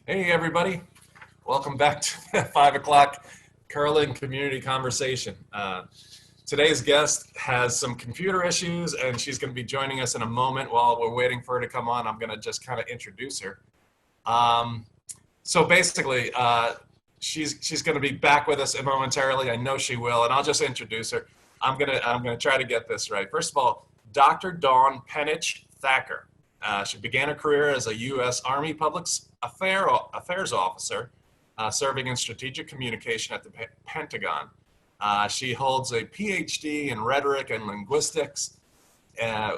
Hey, everybody. Welcome back to the 5 o'clock Curling Community Conversation. Today's guest has some computer issues, and she's going to be joining us in a moment. While we're waiting for her to come on, I'm going to just kind of introduce her. Um, so basically, she's going to be back with us momentarily. I know she will, and I'll just introduce her. I'm gonna try to get this right. First of all, Dr. Dawn Penich-Thacker. She began her career as a U.S. Army Affairs officer, serving in strategic communication at the Pentagon. She holds a PhD in rhetoric and linguistics.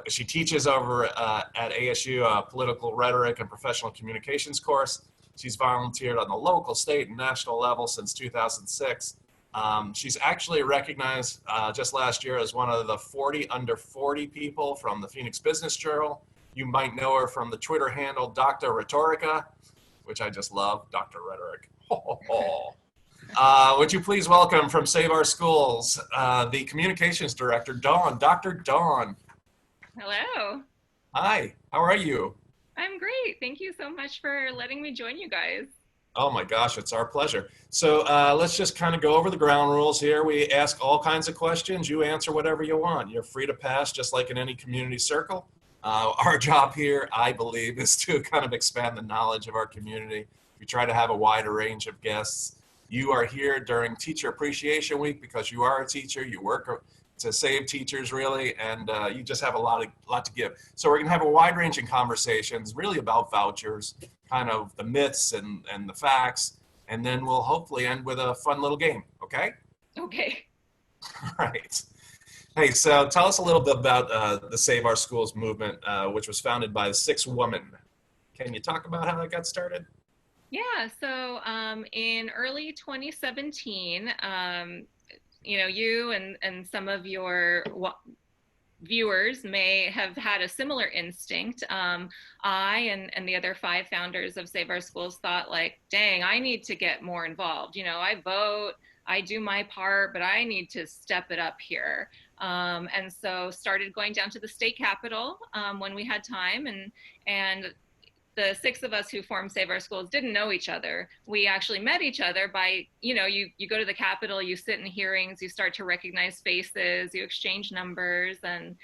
She teaches over at ASU political rhetoric and professional communications course. She's volunteered on the local, state, and national level since 2006. She's actually recognized just last year as one of the 40 under 40 people from the Phoenix Business Journal. You might know her from the Twitter handle Dr. Rhetorica, which I just love, Dr. Rhetoric. Would you please welcome from Save Our Schools, the communications director, Dawn, Dr. Dawn. Hello. Hi, how are you? I'm great. Thank you so much for letting me join you guys. Oh my gosh, it's our pleasure. So let's just kind of go over the ground rules here. We ask all kinds of questions. You answer whatever you want. You're free to pass, just like in any community circle. Our job here, I believe, is to kind of expand the knowledge of our community. We try to have a wider range of guests. You are here during Teacher Appreciation Week because you are a teacher. You work to save teachers, really, and you just have a lot to give. So we're going to have a wide-ranging conversations, really about vouchers, kind of the myths and the facts, and then we'll hopefully end with a fun little game. Okay? Okay. All right. Hey, so tell us a little bit about the Save Our Schools movement, which was founded by 6 women. Can you talk about how that got started? Yeah, so in early 2017, you and some of your viewers may have had a similar instinct. I and the other 5 founders of Save Our Schools thought, like, dang, I need to get more involved. I vote, I do my part, but I need to step it up here. And so started going down to the state capitol when we had time, and the 6 of us who formed Save Our Schools didn't know each other. We actually met each other by, you go to the Capitol, you sit in hearings, you start to recognize faces, you exchange numbers, and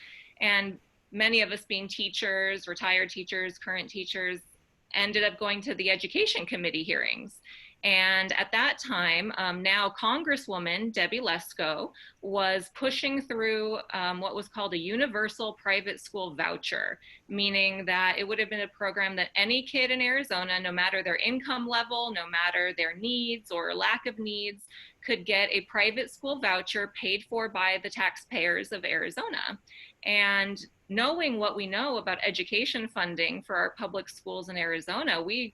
many of us being teachers, retired teachers, current teachers, ended up going to the Education Committee hearings. And at that time, now Congresswoman Debbie Lesko was pushing through what was called a universal private school voucher, meaning that it would have been a program that any kid in Arizona, no matter their income level, no matter their needs or lack of needs, could get a private school voucher paid for by the taxpayers of Arizona. And knowing what we know about education funding for our public schools in Arizona, a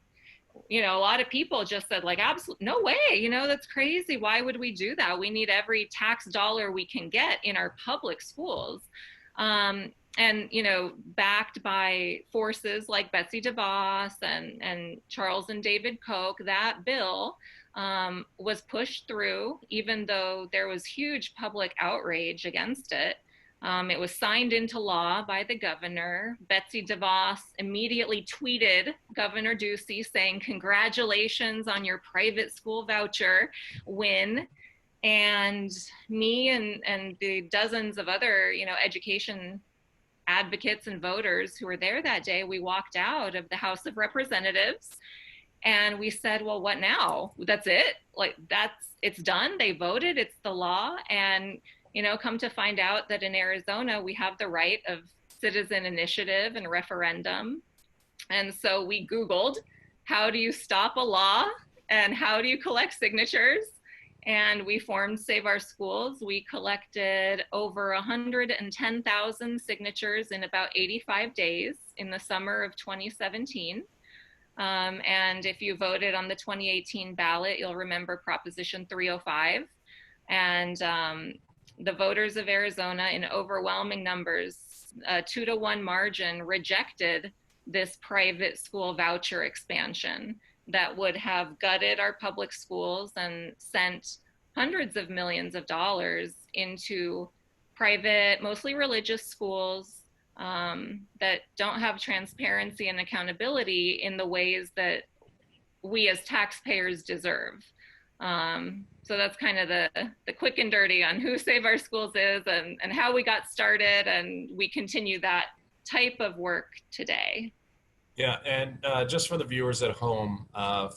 lot of people just said, like, absolutely no way, that's crazy. Why would we do that? We need every tax dollar we can get in our public schools. And backed by forces like Betsy DeVos and Charles and David Koch, that bill was pushed through, even though there was huge public outrage against it. It was signed into law by the governor. Betsy DeVos immediately tweeted Governor Ducey saying, "Congratulations on your private school voucher win." And me and the dozens of other, education advocates and voters who were there that day, we walked out of the House of Representatives and we said, well, what now? That's it? Like, it's done. They voted. It's the law. And come to find out that in Arizona, we have the right of citizen initiative and referendum. And so we Googled, how do you stop a law and how do you collect signatures? And we formed Save Our Schools. We collected over 110,000 signatures in about 85 days in the summer of 2017. And if you voted on the 2018 ballot, you'll remember Proposition 305. And the voters of Arizona, in overwhelming numbers, a 2-to-1 margin, rejected this private school voucher expansion that would have gutted our public schools and sent hundreds of millions of dollars into private, mostly religious schools that don't have transparency and accountability in the ways that we as taxpayers deserve. So that's kind of the quick and dirty on who Save Our Schools is and how we got started, and we continue that type of work today. Yeah, and just for the viewers at home,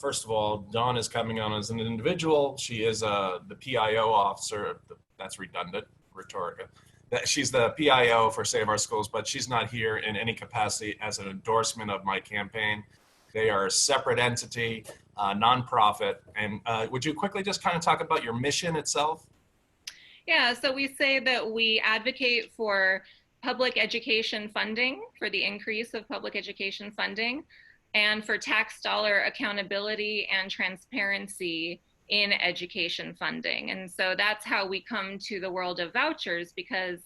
first of all, Dawn is coming on as an individual. She is the PIO officer. That's redundant, rhetorica. That she's the PIO for Save Our Schools, but she's not here in any capacity as an endorsement of my campaign. They are a separate entity, nonprofit. And would you quickly just kind of talk about your mission itself? Yeah, so we say that we advocate for public education funding, for the increase of public education funding, and for tax dollar accountability and transparency in education funding. And so that's how we come to the world of vouchers, because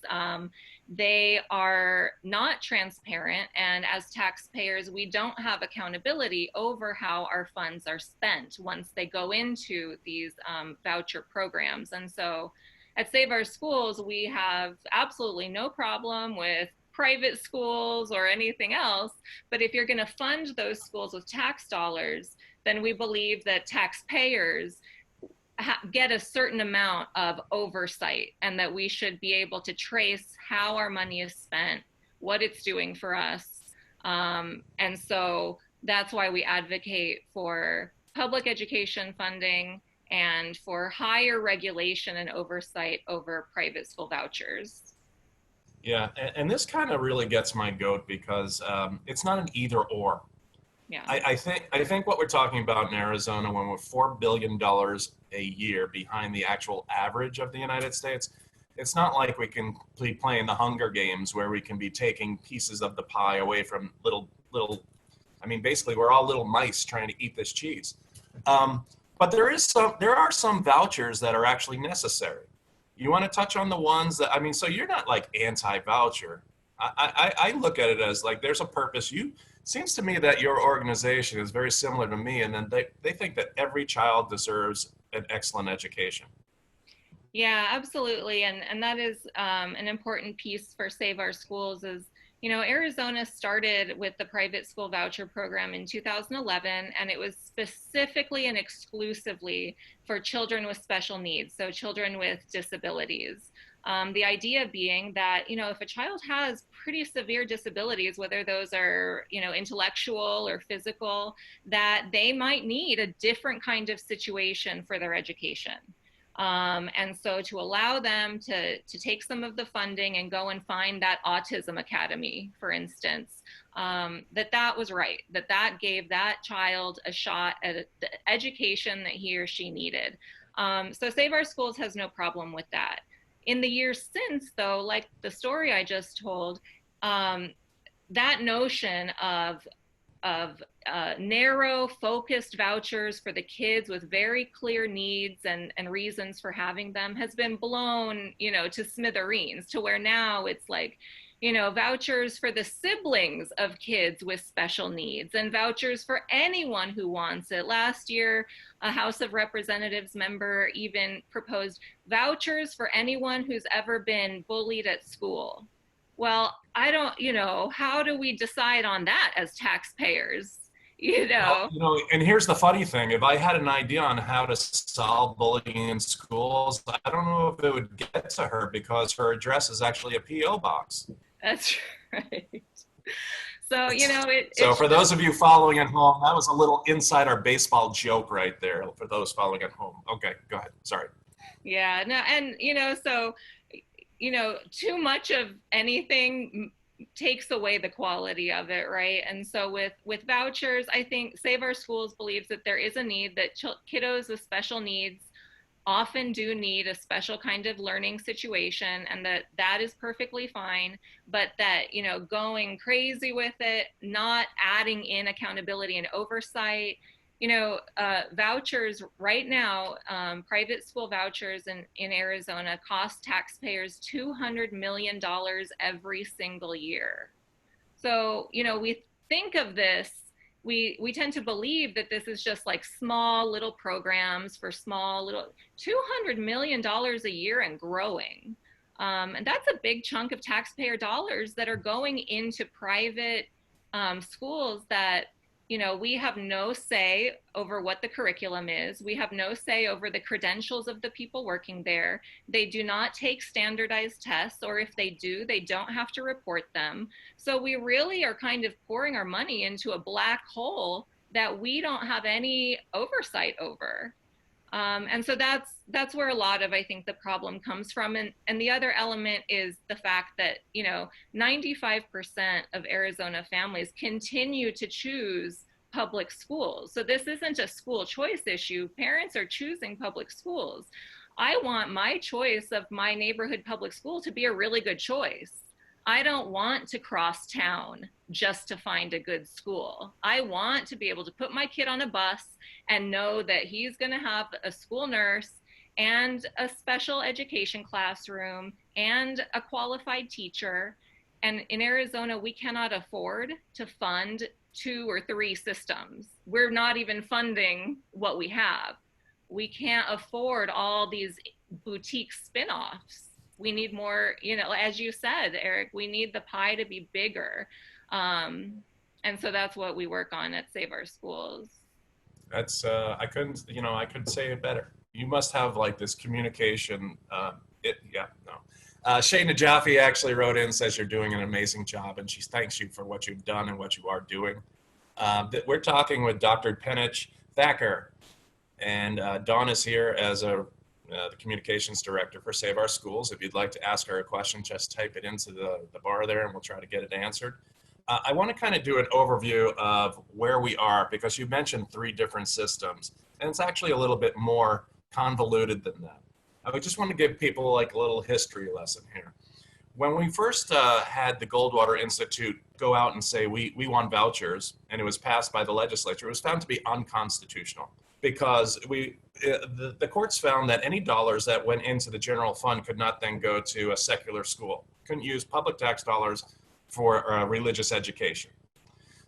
they are not transparent. And as taxpayers, we don't have accountability over how our funds are spent once they go into these voucher programs. And so at Save Our Schools, we have absolutely no problem with private schools or anything else. But if you're going to fund those schools with tax dollars, then we believe that taxpayers get a certain amount of oversight, and that we should be able to trace how our money is spent, what it's doing for us. And so that's why we advocate for public education funding and for higher regulation and oversight over private school vouchers. Yeah, and this kind of really gets my goat because it's not an either or. Yeah. I think what we're talking about in Arizona, when we're $4 billion a year behind the actual average of the United States, it's not like we can be playing the Hunger Games where we can be taking pieces of the pie away from little. I mean, basically, we're all little mice trying to eat this cheese. But there are some vouchers that are actually necessary. You want to touch on the ones that, I mean, so you're not like anti-voucher. I look at it as like there's a purpose. Seems to me that your organization is very similar to me, and then they think that every child deserves an excellent education. Yeah, absolutely. And that is an important piece for Save Our Schools is, Arizona started with the private school voucher program in 2011, and it was specifically and exclusively for children with special needs, so children with disabilities. The idea being that, if a child has pretty severe disabilities, whether those are, intellectual or physical, that they might need a different kind of situation for their education. And so to allow them to take some of the funding and go and find that autism academy, for instance, that was right, that gave that child a shot at the education that he or she needed. So Save Our Schools has no problem with that. In the years since, though, like the story I just told, that notion of narrow, focused vouchers for the kids with very clear needs and reasons for having them has been blown, to smithereens, to where now it's like, vouchers for the siblings of kids with special needs and vouchers for anyone who wants it. Last year, a House of Representatives member even proposed vouchers for anyone who's ever been bullied at school. Well, I don't, how do we decide on that as taxpayers? Well, and here's the funny thing. If I had an idea on how to solve bullying in schools, I don't know if it would get to her because her address is actually a P.O. box. That's right. So, So for those of you following at home, that was a little insider baseball joke right there for those following at home. Okay, go ahead. Sorry. Yeah, no, and, so, too much of anything takes away the quality of it, right? And so with vouchers, I think Save Our Schools believes that there is a need, that kiddos with special needs often do need a special kind of learning situation, and that is perfectly fine, but that, going crazy with it, not adding in accountability and oversight, vouchers right now, private school vouchers in Arizona cost taxpayers $200 million every single year. So, we think of this, we tend to believe that this is just like small little programs for small little $200 million a year and growing. And that's a big chunk of taxpayer dollars that are going into private schools that You know, we have no say over what the curriculum is. We have no say over the credentials of the people working there. They do not take standardized tests, or if they do, they don't have to report them. So we really are kind of pouring our money into a black hole that we don't have any oversight over. And so that's where a lot of, I think, the problem comes from. And the other element is the fact that, you know, 95% of Arizona families continue to choose public schools. So this isn't a school choice issue. Parents are choosing public schools. I want my choice of my neighborhood public school to be a really good choice. I don't want to cross town just to find a good school. I want to be able to put my kid on a bus and know that he's going to have a school nurse and a special education classroom and a qualified teacher. And in Arizona, we cannot afford to fund 2 or 3 systems. We're not even funding what we have. We can't afford all these boutique spin-offs. We need more, you know, as you said, Eric, we need the pie to be bigger. And so that's what we work on at Save Our Schools. That's I couldn't, you know, I could say it better. You must have like this communication. Yeah, no. Shay Najafi actually wrote in and says you're doing an amazing job, and she thanks you for what you've done and what you are doing. That we're talking with Dr. Penich-Thacker, and Dawn is here as the communications director for Save Our Schools. If you'd like to ask her a question, just type it into the bar there, and we'll try to get it answered. I want to kind of do an overview of where we are, because you mentioned 3 different systems, and it's actually a little bit more convoluted than that. I just want to give people like a little history lesson here. When we first had the Goldwater Institute go out and say we want vouchers, and it was passed by the legislature, it was found to be unconstitutional, because the courts found that any dollars that went into the general fund could not then go to a secular school. Couldn't use public tax dollars for religious education.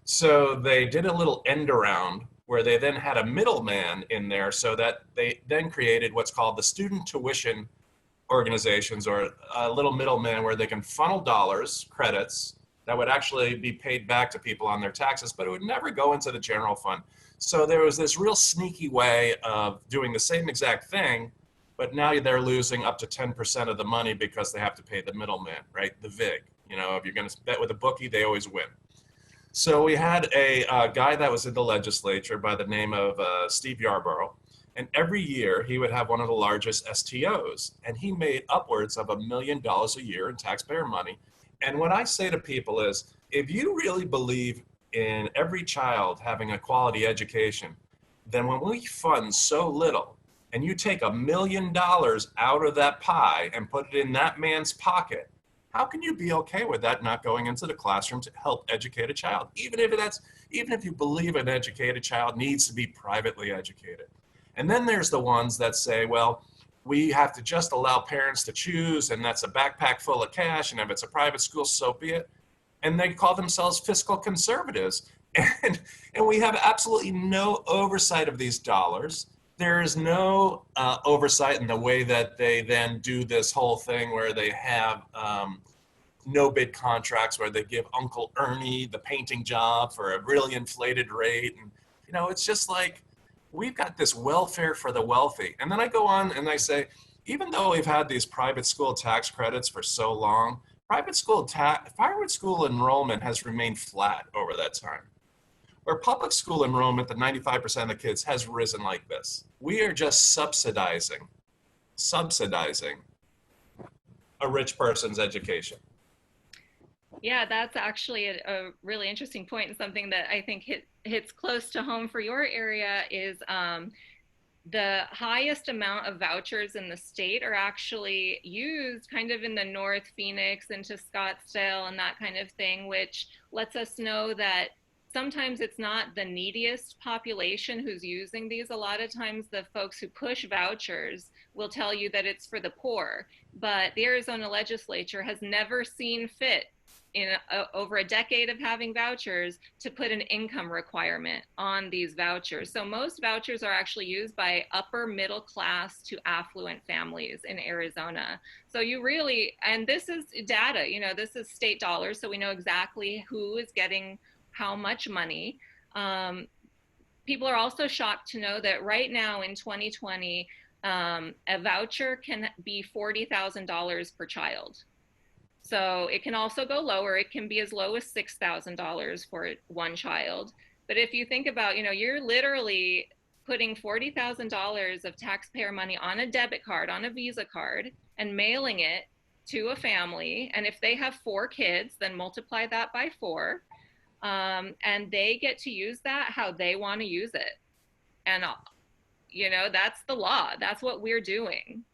So they did a little end around where they then had a middleman in there, so that they then created what's called the student tuition organizations, or a little middleman where they can funnel dollars, credits, that would actually be paid back to people on their taxes, but it would never go into the general fund. So there was this real sneaky way of doing the same exact thing, but now they're losing up to 10% of the money because they have to pay the middleman, right? The VIG. You know, if you're going to bet with a bookie, they always win. So we had a guy that was in the legislature by the name of Steve Yarborough. And every year he would have one of the largest STOs. And he made upwards of $1 million a year in taxpayer money. And what I say to people is, if you really believe in every child having a quality education, then when we fund so little, and you take $1 million out of that pie and put it in that man's pocket, how can you be okay with that not going into the classroom to help educate a child? Even if you believe an educated child needs to be privately educated. And then there's the ones that say, well, we have to just allow parents to choose, and that's a backpack full of cash, and if it's a private school, so be it. And they call themselves fiscal conservatives. And we have absolutely no oversight of these dollars. There is no oversight in the way that they then do this whole thing where they have no bid contracts, where they give Uncle Ernie the painting job for a really inflated rate. And, you know, it's just like, we've got this welfare for the wealthy. And then I go on and I say, even though we've had these private school tax credits for so long, private school enrollment has remained flat over that time. Where public school enrollment, the 95% of the kids, has risen like this. We are just subsidizing a rich person's education. Yeah, that's actually a really interesting point, and something that I think hits close to home for your area is the highest amount of vouchers in the state are actually used kind of in the North Phoenix into Scottsdale and that kind of thing, which lets us know that sometimes it's not the neediest population who's using these. A lot of times the folks who push vouchers will tell you that it's for the poor, but the Arizona legislature has never seen fit in over a decade of having vouchers to put an income requirement on these vouchers. So most vouchers are actually used by upper middle class to affluent families in Arizona. So you really, and this is data, you know, this is state dollars, so we know exactly who is getting how much money. People are also shocked to know that right now in 2020, a voucher can be $40,000 per child. So it can also go lower. It can be as low as $6,000 for one child. But if you think about, you're literally putting $40,000 of taxpayer money on a debit card, on a Visa card, and mailing it to a family. And if they have 4 kids, then multiply that by 4. And they get to use that how they want to use it. And, that's the law. That's what we're doing.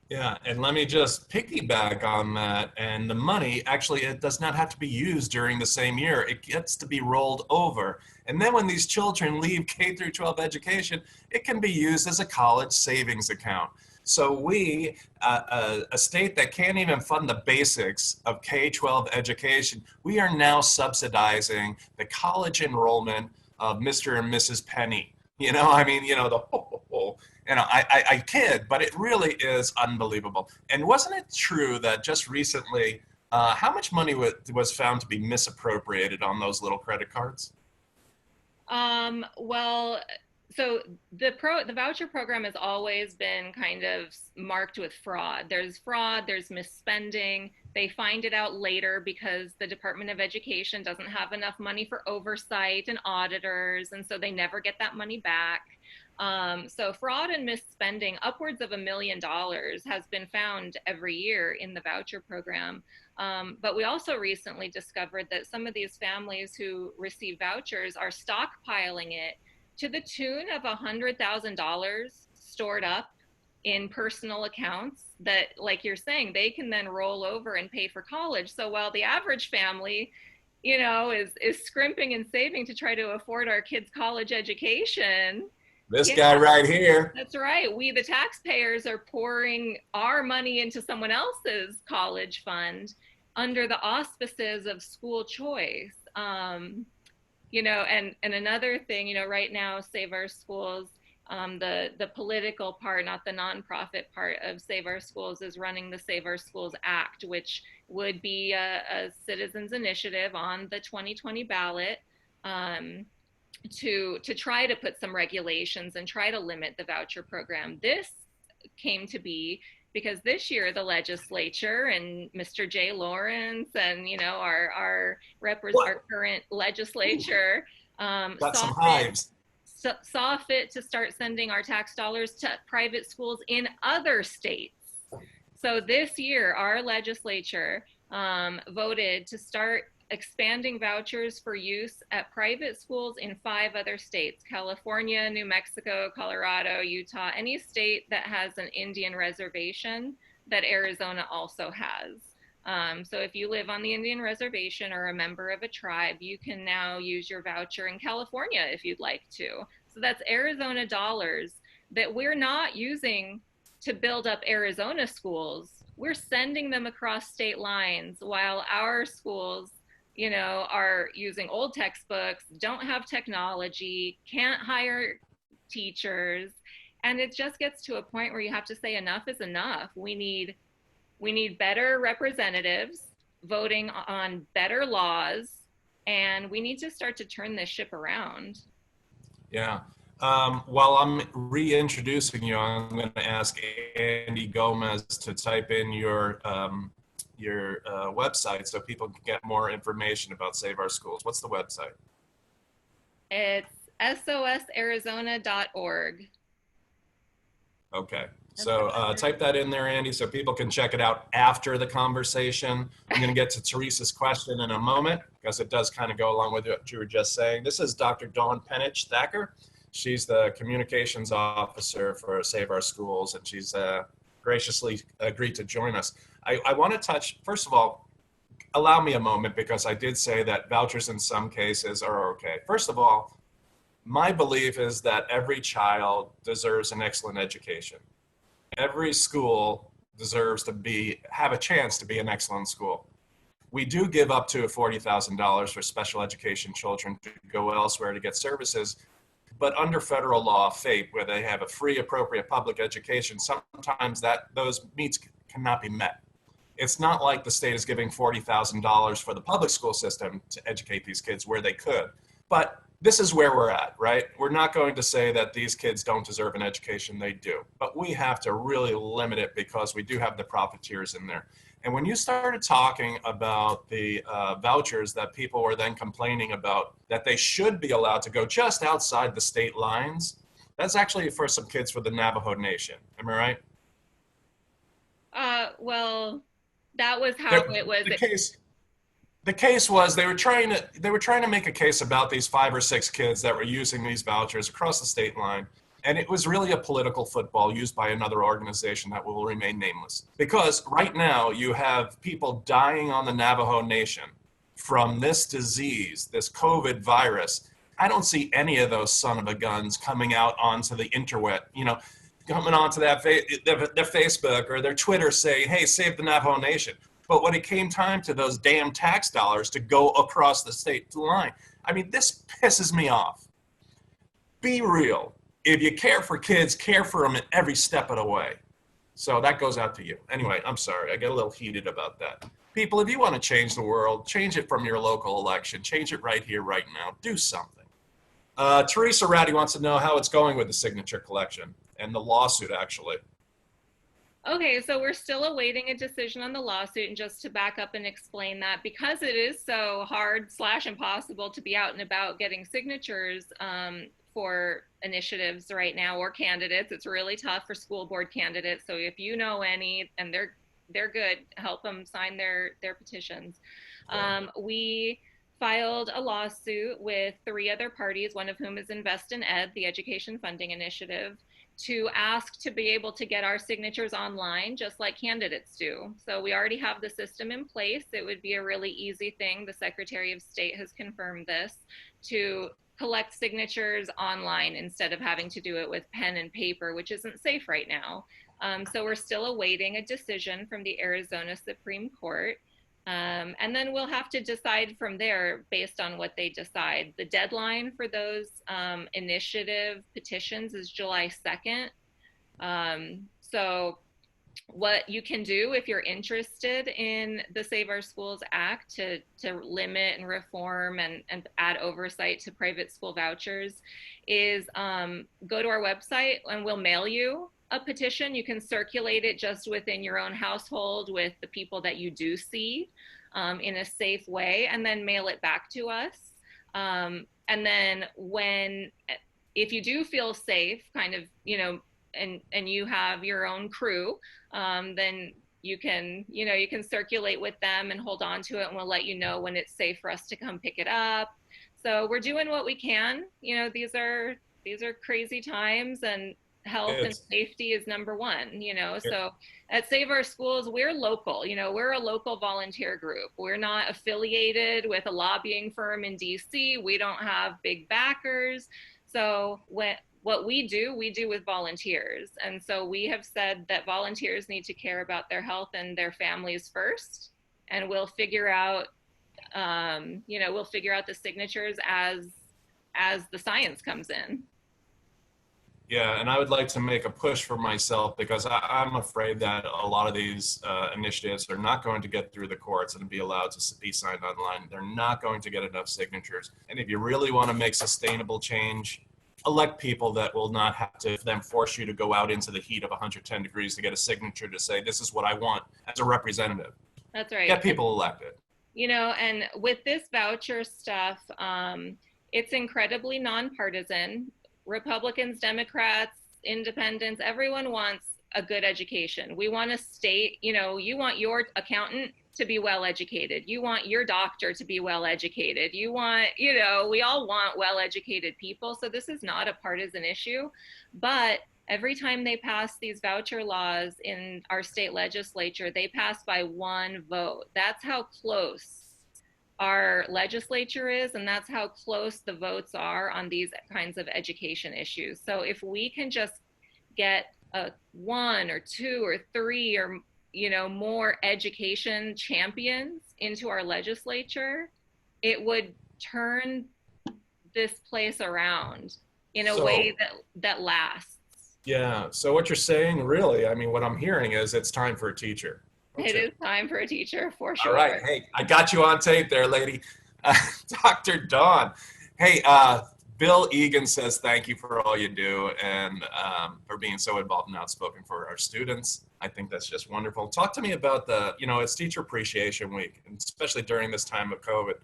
Yeah, and let me just piggyback on that. And the money, actually, it does not have to be used during the same year. It gets to be rolled over. And then when these children leave K through 12 education, it can be used as a college savings account. So we, a state that can't even fund the basics of K-12 education, we are now subsidizing the college enrollment of Mr. and Mrs. Penny. The whole. I kid, but it really is unbelievable. And wasn't it true that just recently, how much money was found to be misappropriated on those little credit cards? Well, so the voucher program has always been kind of marked with fraud. There's fraud, there's misspending. They find it out later because the Department of Education doesn't have enough money for oversight and auditors, and so they never get that money back. So fraud and misspending, upwards of $1 million, has been found every year in the voucher program. But we also recently discovered that some of these families who receive vouchers are stockpiling it to the tune of $100,000 stored up in personal accounts that, like you're saying, they can then roll over and pay for college. So while the average family, is scrimping and saving to try to afford our kids' college education, this guy right here. That's right. We, the taxpayers, are pouring our money into someone else's college fund under the auspices of school choice. And another thing, right now, Save Our Schools, the political part, not the nonprofit part of Save Our Schools, is running the Save Our Schools Act, which would be a citizens initiative on the 2020 ballot. To try to put some regulations and try to limit the voucher program. This came to be because this year the legislature and Mr. Jay Lawrence and our current legislature saw fit to start sending our tax dollars to private schools in other states. So this year our legislature voted to start expanding vouchers for use at private schools in 5 other states: California, New Mexico, Colorado, Utah, any state that has an Indian reservation that Arizona also has. So if you live on the Indian reservation or a member of a tribe, you can now use your voucher in California if you'd like to. So that's Arizona dollars that we're not using to build up Arizona schools. We're sending them across state lines while our schools are using old textbooks, don't have technology, can't hire teachers. And it just gets to a point where you have to say enough is enough. We need better representatives voting on better laws, and we need to start to turn this ship around. Yeah. While I'm reintroducing you, I'm going to ask Andy Gomez to type in your website so people can get more information about Save Our Schools. What's the website? It's sosarizona.org. Okay. So type that in there, Andy, so people can check it out after the conversation. I'm going to get to Teresa's question in a moment because it does kind of go along with what you were just saying. This is Dr. Dawn Penich-Thacker. She's the communications officer for Save Our Schools, and she's graciously agreed to join us. I want to touch, first of all, allow me a moment because I did say that vouchers in some cases are okay. First of all, my belief is that every child deserves an excellent education. Every school deserves to have a chance to be an excellent school. We do give up to $40,000 for special education children to go elsewhere to get services, but under federal law, FAPE, where they have a free, appropriate public education, sometimes those needs cannot be met. It's not like the state is giving $40,000 for the public school system to educate these kids where they could. But this is where we're at, right? We're not going to say that these kids don't deserve an education. They do. But we have to really limit it because we do have the profiteers in there. And when you started talking about the vouchers that people were then complaining about, that they should be allowed to go just outside the state lines, that's actually for some kids for the Navajo Nation. Am I right? Well, that was how The, it was. the case the case was they were trying to make a case about these 5 or 6 kids that were using these vouchers across the state line, and it was really a political football used by another organization that will remain nameless, because right now you have people dying on the Navajo Nation from this disease, this COVID virus. I don't see any of those son of a guns coming out onto the interweb, coming onto their Facebook or their Twitter saying, hey, save the Navajo Nation. But when it came time to those damn tax dollars to go across the state line, I mean, this pisses me off. Be real. If you care for kids, care for them at every step of the way. So that goes out to you. Anyway, I'm sorry. I get a little heated about that. People, if you want to change the world, change it from your local election. Change it right here, right now. Do something. Teresa Ratty wants to know how it's going with the signature collection and the lawsuit, actually. Okay, so we're still awaiting a decision on the lawsuit, and just to back up and explain that, because it is so hard / impossible to be out and about getting signatures for initiatives right now, or candidates, it's really tough for school board candidates. So if you know any, and they're good, help them sign their petitions. We filed a lawsuit with 3 other parties, one of whom is Invest in Ed, the education funding initiative, to ask to be able to get our signatures online, just like candidates do. So we already have the system in place. It would be a really easy thing. The Secretary of State has confirmed this, to collect signatures online instead of having to do it with pen and paper, which isn't safe right now. So we're still awaiting a decision from the Arizona Supreme Court. And then we'll have to decide from there based on what they decide. The deadline for those initiative petitions is July 2nd. So what you can do if you're interested in the Save Our Schools Act to limit and reform and add oversight to private school vouchers is go to our website and we'll mail you a petition. You can circulate it just within your own household with the people that you do see in a safe way, and then mail it back to us. And then if you do feel safe, kind of, and you have your own crew, then you can circulate with them and hold on to it, and we'll let you know when it's safe for us to come pick it up. So we're doing what we can. These are crazy times, and health and safety is number one, so at Save Our Schools, we're local, we're a local volunteer group. We're not affiliated with a lobbying firm in DC. We don't have big backers. So what we do with volunteers. And so we have said that volunteers need to care about their health and their families first. And we'll figure out, the signatures as the science comes in. Yeah, and I would like to make a push for myself, because I'm afraid that a lot of these initiatives are not going to get through the courts and be allowed to be signed online. They're not going to get enough signatures. And if you really want to make sustainable change, elect people that will not have to then force you to go out into the heat of 110 degrees to get a signature to say, this is what I want as a representative. That's right. Get people elected. And with this voucher stuff, it's incredibly nonpartisan. Republicans, Democrats, independents, everyone wants a good education. We want a state, you want your accountant to be well educated. You want your doctor to be well educated. You want, we all want well educated people. So this is not a partisan issue. But every time they pass these voucher laws in our state legislature, they pass by 1 vote. That's how close our legislature is, and that's how close the votes are on these kinds of education issues. So if we can just get 1 or 2 or 3 or more education champions into our legislature, it would turn this place around in a way that lasts. Yeah. So what you're saying, really, I mean, what I'm hearing is it's time for a teacher. It is time for a teacher, for sure. All right. Hey, I got you on tape there, lady. Dr. Dawn, Hey, Bill Egan says thank you for all you do and for being so involved and outspoken for our students. I think that's just wonderful. Talk to me about it's Teacher Appreciation Week, and especially during this time of COVID.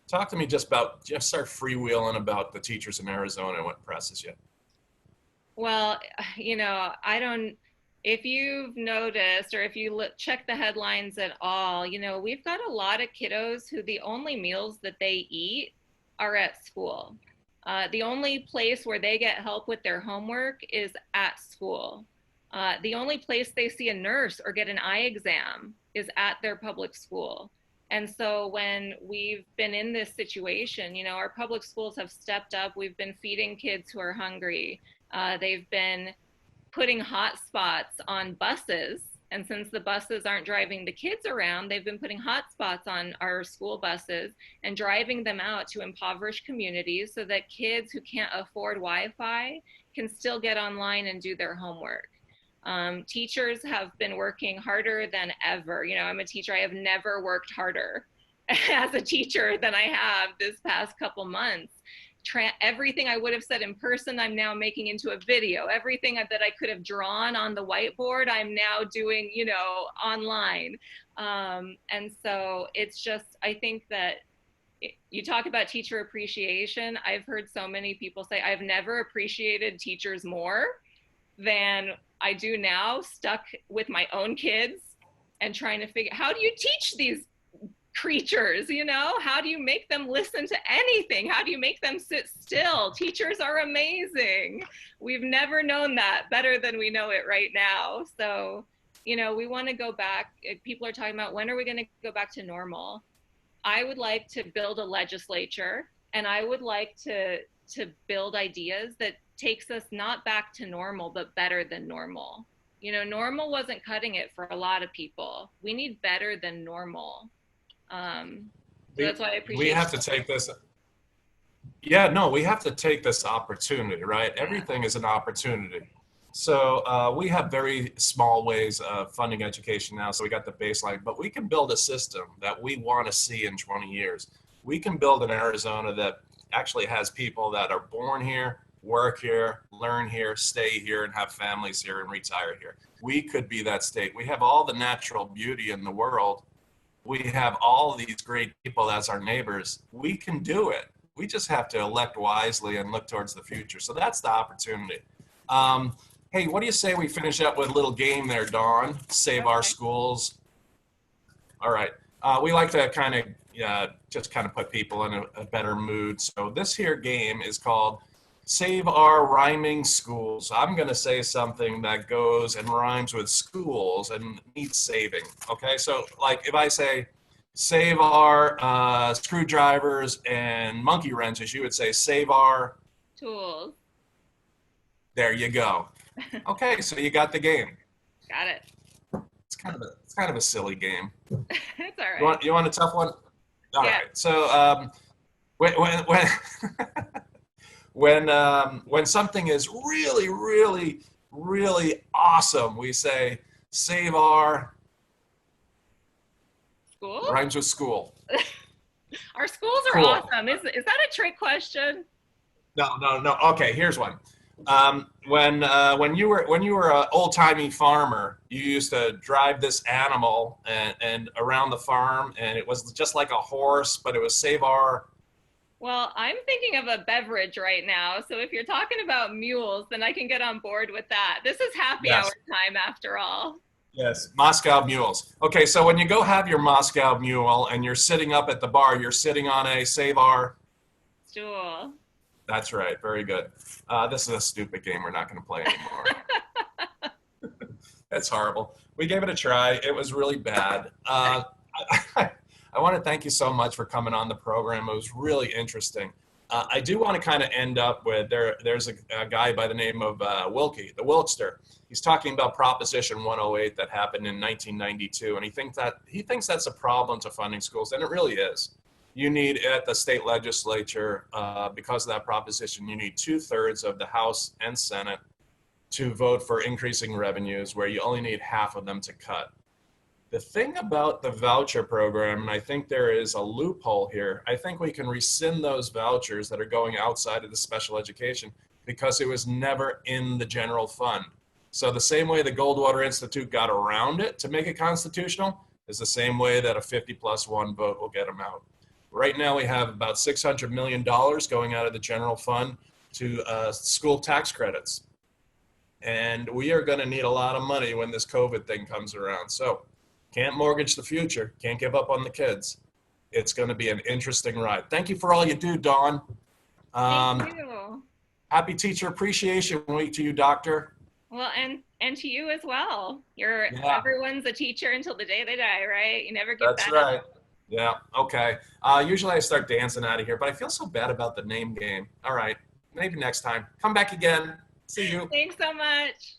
Talk to me just start freewheeling about the teachers in Arizona and what impresses you. Well, I don't, if you've noticed or if you check the headlines at all, we've got a lot of kiddos who the only meals that they eat are at school. The only place where they get help with their homework is at school. The only place they see a nurse or get an eye exam is at their public school. And so when we've been in this situation, our public schools have stepped up. We've been feeding kids who are hungry. They've been putting hot spots on buses. And since the buses aren't driving the kids around, they've been putting hot spots on our school buses and driving them out to impoverished communities so that kids who can't afford Wi-Fi can still get online and do their homework. Teachers have been working harder than ever. I'm a teacher. I have never worked harder as a teacher than I have this past couple months. Everything I would have said in person, I'm now making into a video. Everything that I could have drawn on the whiteboard, I'm now doing, online. And so it's just, I think that you talk about teacher appreciation. I've heard so many people say, I've never appreciated teachers more than I do now, stuck with my own kids and trying to figure, how do you teach these creatures, how do you make them listen to anything? How do you make them sit still? Teachers are amazing. We've never known that better than we know it right now. So, we want to go back. People are talking about, when are we going to go back to normal? I would like to build a legislature, and I would like to build ideas that takes us not back to normal, but better than normal. Normal wasn't cutting it for a lot of people. We need better than normal. So that's why I appreciate we have to take this. Yeah, no, we have to take this opportunity, right? Yeah. Everything is an opportunity. So we have very small ways of funding education now. So we got the baseline, but we can build a system that we want to see in 20 years. We can build an Arizona that actually has people that are born here, work here, learn here, stay here, and have families here and retire here. We could be that state. We have all the natural beauty in the world. We have all of these great people as our neighbors. We can do it. We just have to elect wisely and look towards the future. So that's the opportunity. Hey, what do you say we finish up with a little game there, Dawn? Save our schools. All right. We like to kind of just kind of put people in a better mood. So this here game is called Save Our Rhyming Schools. I'm going to say something that goes and rhymes with schools and needs saving. Okay, so like if I say save our screwdrivers and monkey wrenches, you would say save our tools. There you go. Okay, so you got the game. Got it. It's kind of a silly game. It's all right. You want a tough one? All yeah. right. So when something is really, really, really awesome, we say save our school. Rhymes with school. Our schools are cool. Awesome. Is that a trick question? No. Okay, here's one. When you were an old-timey farmer, you used to drive this animal and around the farm, and it was just like a horse, but it was save our. Well, I'm thinking of a beverage right now. So if you're talking about mules, then I can get on board with that. This is happy hour time after all. Yes, Moscow mules. Okay, so when you go have your Moscow mule and you're sitting up at the bar, you're sitting on a save our stool. That's right. Very good. This is a stupid game we're not going to play anymore. That's horrible. We gave it a try. It was really bad. I want to thank you so much for coming on the program. It was really interesting. I do want to kind of end up with, there's a guy by the name of Wilkie, the Wilkster. He's talking about Proposition 108 that happened in 1992, and he thinks that's a problem to funding schools, and it really is. You need, at the state legislature, because of that proposition, you need 2/3 of the House and Senate to vote for increasing revenues, where you only need half of them to cut. The thing about the voucher program, and I think there is a loophole here, I think we can rescind those vouchers that are going outside of the special education because it was never in the general fund. So the same way the Goldwater Institute got around it to make it constitutional is the same way that a 50+1 vote will get them out. Right now we have about $600 million going out of the general fund to school tax credits. And we are going to need a lot of money when this COVID thing comes around. So can't mortgage the future, can't give up on the kids. It's going to be an interesting ride. Thank you for all you do, Dawn. Thank you. Happy Teacher Appreciation Week to you, Doctor. Well, and to you as well. Yeah. Everyone's a teacher until the day they die, right? You never give That's that right. up. Yeah, okay. Usually I start dancing out of here, but I feel so bad about the name game. All right, maybe next time. Come back again. See you. Thanks so much.